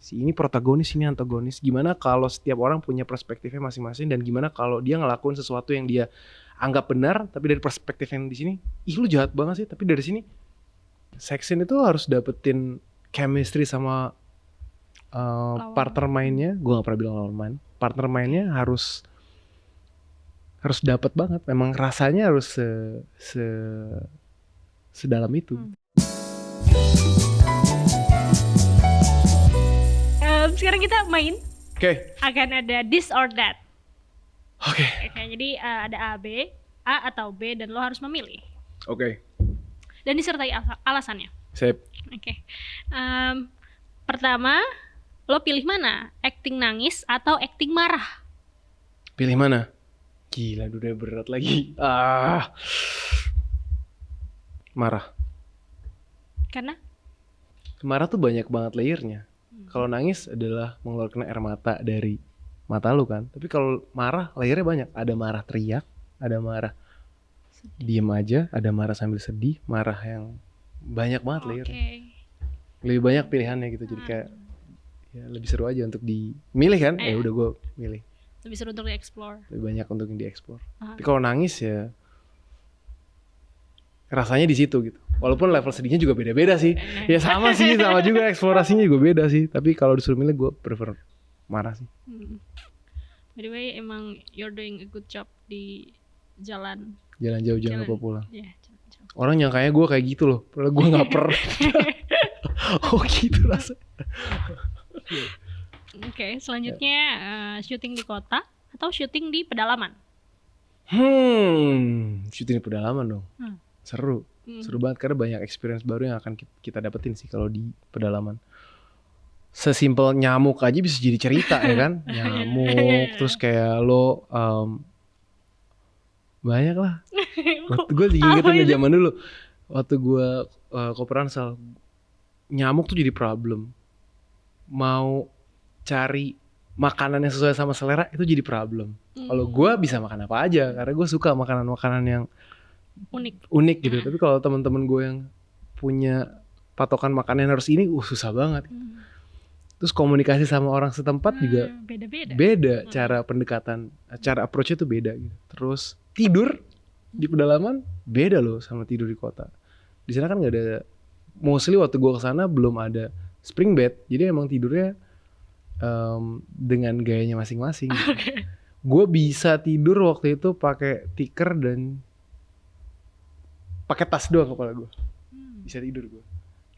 Si ini protagonis, ini antagonis. Gimana kalau setiap orang punya perspektifnya masing-masing, dan gimana kalau dia ngelakuin sesuatu yang dia anggap benar, tapi dari perspektif yang di sini, ih lu jahat banget sih. Tapi dari sini, Seksin itu harus dapetin chemistry sama partner mainnya. Gue gak pernah bilang lawan main. Partner mainnya harus dapat banget. Memang rasanya harus sedalam itu. Sekarang kita main. Oke. Akan ada this or that. Oke. Jadi ada A atau B, dan lo harus memilih. Oke. Dan disertai alasannya. Sip. Oke. Pertama, lo pilih mana? Acting nangis atau acting marah? Pilih mana? Gila, udah berat lagi. Marah. Karena? Marah tuh banyak banget layernya. Kalau nangis adalah mengeluarkan air mata dari mata lu kan. Tapi kalau marah, layernya banyak. Ada marah teriak, ada marah diem aja, ada marah sambil sedih, marah yang banyak banget layernya. Lebih banyak pilihannya gitu. Jadi kayak ya lebih seru aja untuk dimilih kan. Ya udah gue milih. Lebih seru untuk di-explore. Lebih banyak untuk yang di-explore. Tapi kalau nangis ya rasanya di situ gitu. Walaupun level sedihnya juga beda-beda sih. Ya sama sih, sama juga eksplorasinya juga beda sih. Tapi kalau disuruh milih gue prefer marah sih. By the way, emang you're doing a good job di jalan jauh jangan lupa pulang. Yeah, orang nyangkanya gue kayak gitu loh. Padahal gue gak pernah. Oh gitu rasanya. Oke, selanjutnya syuting di kota atau syuting di pedalaman? Syuting di pedalaman dong. Seru banget karena banyak experience baru yang akan kita dapetin sih kalau di pedalaman. Sesimpel nyamuk aja bisa jadi cerita ya kan. Nyamuk, terus kayak lo banyak lah. Gue ingetin zaman dulu waktu gue Koperansal, nyamuk tuh jadi problem. Mau cari makanan yang sesuai sama selera itu jadi problem. Kalau gue bisa makan apa aja karena gue suka makanan-makanan yang unik gitu. Tapi kalau teman-teman gue yang punya patokan makanan harus ini, susah banget. Terus komunikasi sama orang setempat juga beda cara pendekatan, cara approach-nya tuh beda gitu. Terus tidur di pedalaman beda loh sama tidur di kota. Di sana kan nggak ada, mostly waktu gue kesana belum ada spring bed, jadi emang tidurnya dengan gayanya masing-masing. Gitu. Gue bisa tidur waktu itu pakai tikar dan pakai tas doang kepala gue. Bisa tidur gue.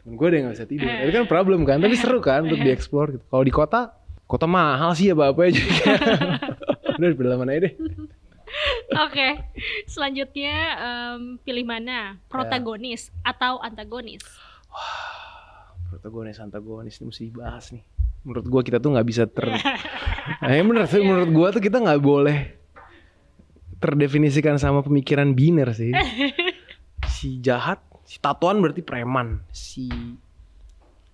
Temen gue ada yang gak bisa tidur. Itu kan problem kan, tapi seru kan untuk di-explore gitu. Kalau di kota mahal sih ya apa-apa aja. Udah di pedalaman aja deh. Oke, selanjutnya pilih mana? Protagonis atau antagonis? Wah, protagonis, antagonis ini mesti dibahas nih. Menurut gue kita tuh gak bisa menurut gue tuh kita gak boleh terdefinisikan sama pemikiran biner sih. Si jahat, si tatoan berarti preman, si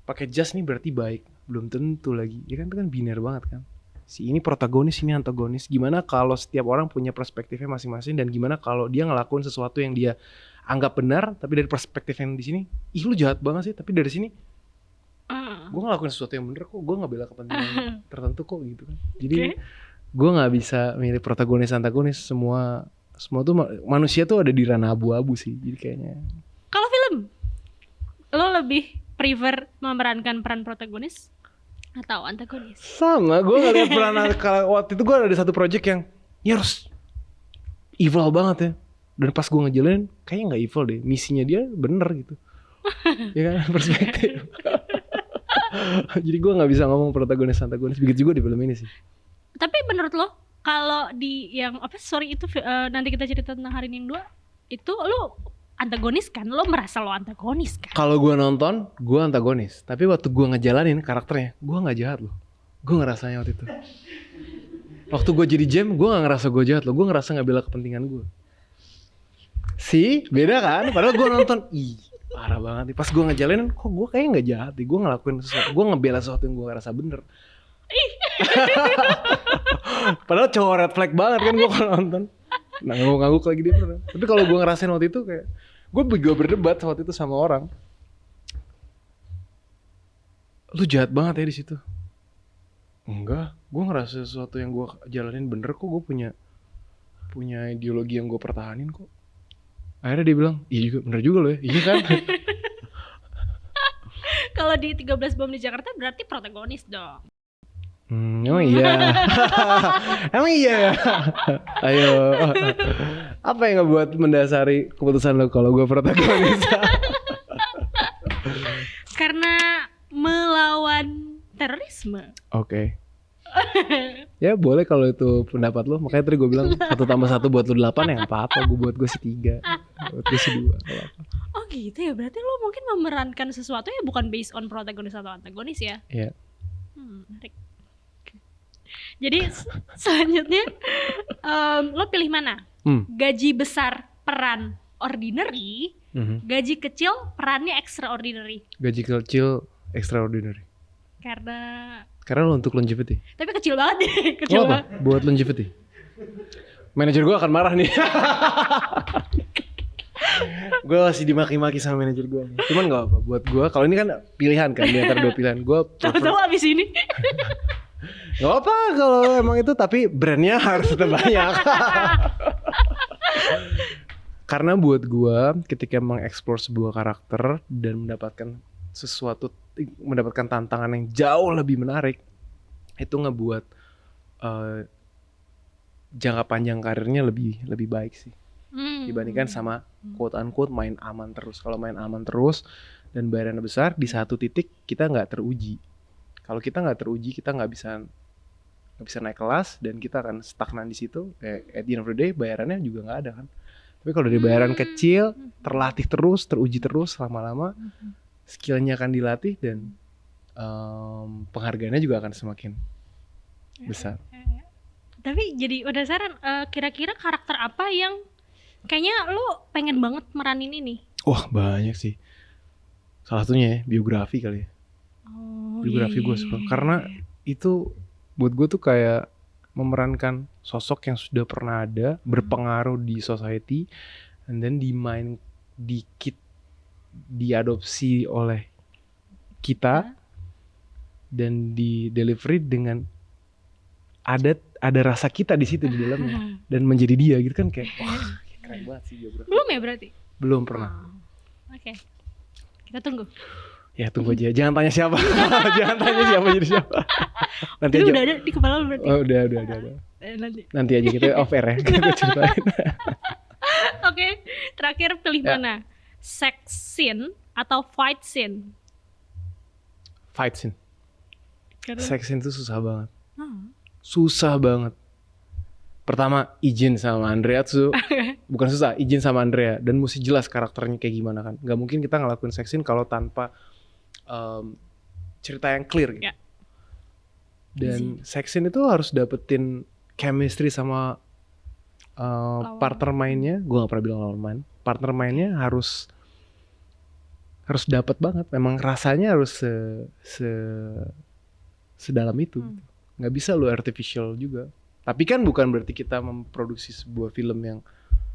pakai jas nih berarti baik, belum tentu lagi. Ya kan itu kan biner banget kan. Si ini protagonis, ini antagonis. Gimana kalau setiap orang punya perspektifnya masing-masing, dan gimana kalau dia ngelakuin sesuatu yang dia anggap benar, tapi dari perspektif yang di sini, ih lu jahat banget sih. Tapi dari sini, gue ngelakuin sesuatu yang benar kok, gue nggak bela kepentingan tertentu kok gitu kan. Jadi gue nggak bisa milih protagonis antagonis. Semua tuh manusia tuh ada di ranah abu-abu sih. Jadi kayaknya. Kalau film, lo lebih prefer memerankan peran protagonis atau antagonis? Sama, gue ngeliat peran. Kalau waktu itu gue ada satu project yang harus evil banget ya. Dan pas gue ngejalanin, kayaknya nggak evil deh. Misinya dia bener gitu. Ya kan, perspektif. Jadi gue nggak bisa ngomong protagonis antagonis. Begitu juga di film ini sih. Tapi menurut lo, kalau di yang nanti kita cerita tentang Hari Ning 2, itu lo antagonis kan? Lo merasa lo antagonis kan? Kalau gue nonton, gue antagonis. Tapi waktu gue ngejalanin karakternya, gue gak jahat loh. Gue ngerasanya waktu itu. Waktu gue jadi Jem, gue gak ngerasa gue jahat loh. Gue ngerasa gak bela kepentingan gue. Beda kan? Padahal gue nonton, parah banget nih. Pas gue ngejalanin, kok gue kayaknya gak jahat nih. Gue ngelakuin sesuatu, gue ngebela sesuatu yang gue ngerasa bener. Padahal cowok red flag banget kan gue kalau nonton. Nah, ngangguk lagi dia pernah. Tapi kalau gue ngerasain waktu itu kayak gue berdebat waktu itu sama orang. Lu jahat banget ya di situ. Enggak, gue ngerasa sesuatu yang gue jalanin bener kok. Gue punya ideologi yang gue pertahanin kok. Akhirnya dia bilang, iya juga, bener juga loh ya. Iya kan? Kalau di 13 Bom di Jakarta berarti protagonis dong. Emang iya. Emang iya ya. Ayo. Apa yang ngebuat mendasari keputusan lo kalau gue protagonis? Karena melawan terorisme. Oke. Ya boleh kalau itu pendapat lo. Makanya tadi gue bilang 1 tambah 1 buat lo 8 ya gak apa-apa. Buat gue sih 3. Buat gue sih 2. Oh gitu ya, berarti lo mungkin memerankan sesuatu ya bukan based on protagonis atau antagonis ya. Iya. Menarik. Jadi selanjutnya lo pilih mana? Gaji besar peran ordinary, gaji kecil perannya extraordinary. Gaji kecil extraordinary. Karena lo untuk longevity. tapi kecil banget deh, kecil apa? banget. Buat longevity. Manajer gue akan marah nih. Gue masih dimaki-maki sama manajer gue. Cuman gak apa. Buat gue, kalau ini kan pilihan kan, di antara 2 pilihan. Gue Tahu-tahu abis ini. gak apa kalau emang itu, tapi brandnya harus tetap banyak. Karena buat gue, ketika mengeksplor sebuah karakter dan mendapatkan tantangan yang jauh lebih menarik, itu ngebuat jangka panjang karirnya lebih baik sih. Dibandingkan sama quote unquote main aman terus. Kalau main aman terus dan bayarannya besar, di satu titik kita nggak teruji. Kalau kita nggak teruji, kita nggak bisa naik kelas dan kita akan stagnan di situ. At the end of the day bayarannya juga nggak ada kan. Tapi kalau dari bayaran kecil, terlatih terus, teruji terus, lama-lama skillnya akan dilatih dan penghargaannya juga akan semakin besar. Tapi jadi penasaran, kira-kira karakter apa yang kayaknya lo pengen banget meranin ini? Wah banyak sih. Salah satunya ya biografi kali ya. Biografi gue suka karena itu buat gue tuh kayak memerankan sosok yang sudah pernah ada, berpengaruh di society, and then diadopsi oleh kita dan di delivery dengan ada rasa kita di situ di dalamnya dan menjadi dia gitu kan, kayak wah keren banget sih biografi. Belum ya berarti? Belum pernah. Oke. Kita tunggu. Ya tunggu aja, jangan tanya siapa. Jangan tanya siapa jadi siapa. Nanti Tapi aja. udah ada di kepala lo berarti? Oh, udah. Nanti aja kita off air ya. Kita ceritain. Oke, terakhir pilih mana? Sex scene atau fight scene? Fight scene. Karena... Sex scene tuh susah banget. Susah banget. Pertama izin sama Andrea tuh bukan susah, izin sama Andrea dan mesti jelas karakternya kayak gimana kan. Gak mungkin kita ngelakuin sex scene kalau tanpa cerita yang clear gitu. Dan sex scene itu harus dapetin chemistry sama partner mainnya. Gue gak pernah bilang lawan main. Partner mainnya harus dapat banget. Memang rasanya harus sedalam itu. Gak bisa lu artificial juga. Tapi kan bukan berarti kita memproduksi sebuah film yang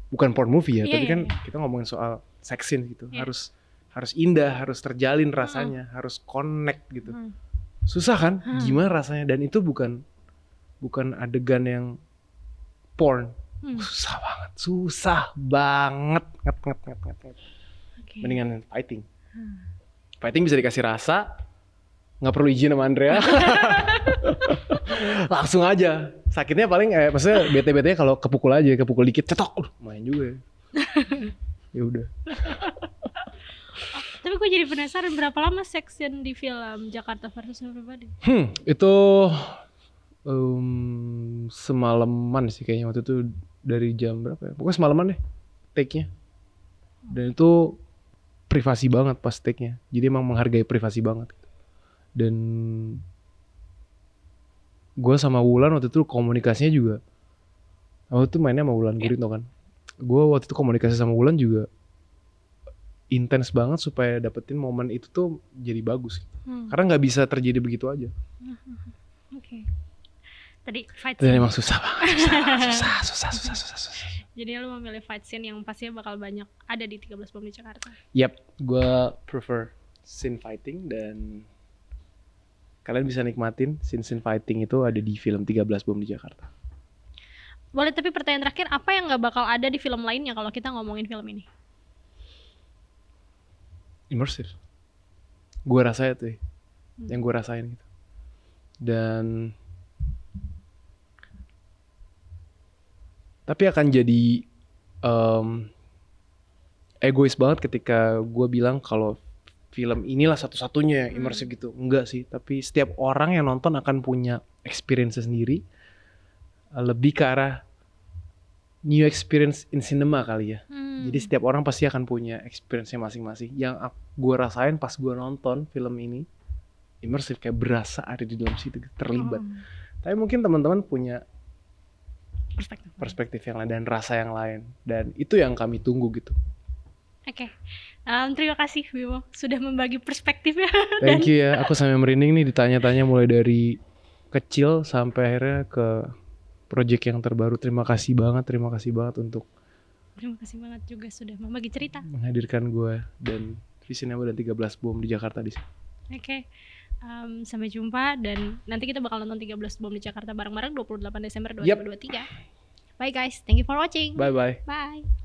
bukan porn movie ya. Tapi kan kita ngomongin soal sex scene gitu. Harus indah, harus terjalin rasanya, harus connect gitu. Susah kan? Gimana rasanya? Dan itu bukan adegan yang porn. Susah banget. Nget. Mendingan fighting. Fighting bisa dikasih rasa, nggak perlu izin sama Andrea. Langsung aja. Sakitnya paling maksudnya bete-betenya kalau kepukul dikit, cetok, main juga. Ya udah. Tapi gue jadi penasaran berapa lama section di film Jakarta versus Everybody? Itu semalaman sih kayaknya waktu itu, dari jam berapa ya? Pokoknya semalaman deh take-nya. Dan itu privasi banget pas take-nya. Jadi emang menghargai privasi banget. Dan gue sama Wulan waktu itu komunikasinya juga. Waktu itu mainnya sama Wulan Guritno kan. Gue waktu itu komunikasi sama Wulan juga intens banget supaya dapetin momen itu tuh jadi bagus. Karena nggak bisa terjadi begitu aja. Oke. Tadi fight scene. Dan scene. emang susah banget. Susah. Jadi lu memilih fight scene yang pastinya bakal banyak ada di 13 Bom di Jakarta. Yap, gue prefer scene fighting dan kalian bisa nikmatin scene fighting itu ada di film 13 Bom di Jakarta. Boleh, tapi pertanyaan terakhir, apa yang nggak bakal ada di film lainnya kalau kita ngomongin film ini? Immersive. Gue rasa itu, yang gue rasain gitu. Dan tapi akan jadi egois banget ketika gue bilang kalau film inilah satu-satunya yang immersive gitu. Enggak sih, tapi setiap orang yang nonton akan punya experience sendiri. Lebih ke arah new experience in cinema kali ya. Jadi setiap orang pasti akan punya experience-nya masing-masing. Yang gue rasain pas gue nonton film ini, immersive, kayak berasa ada di dalam situ, terlibat. Tapi mungkin teman-teman punya perspektif yang lain dan rasa yang lain. Dan itu yang kami tunggu gitu. Oke. Terima kasih Bimo sudah membagi perspektifnya. Thank you ya, aku sampai merinding nih ditanya-tanya mulai dari kecil sampai akhirnya ke project yang terbaru. Terima kasih banget untuk Terima kasih banget juga sudah membagi cerita, menghadirkan gue dan Visinema dan 13 Bom di Jakarta di sini. Oke. Sampai jumpa, dan nanti kita bakal nonton 13 Bom di Jakarta bareng-bareng 28 Desember 2023. Bye guys, thank you for watching. Bye-bye. Bye.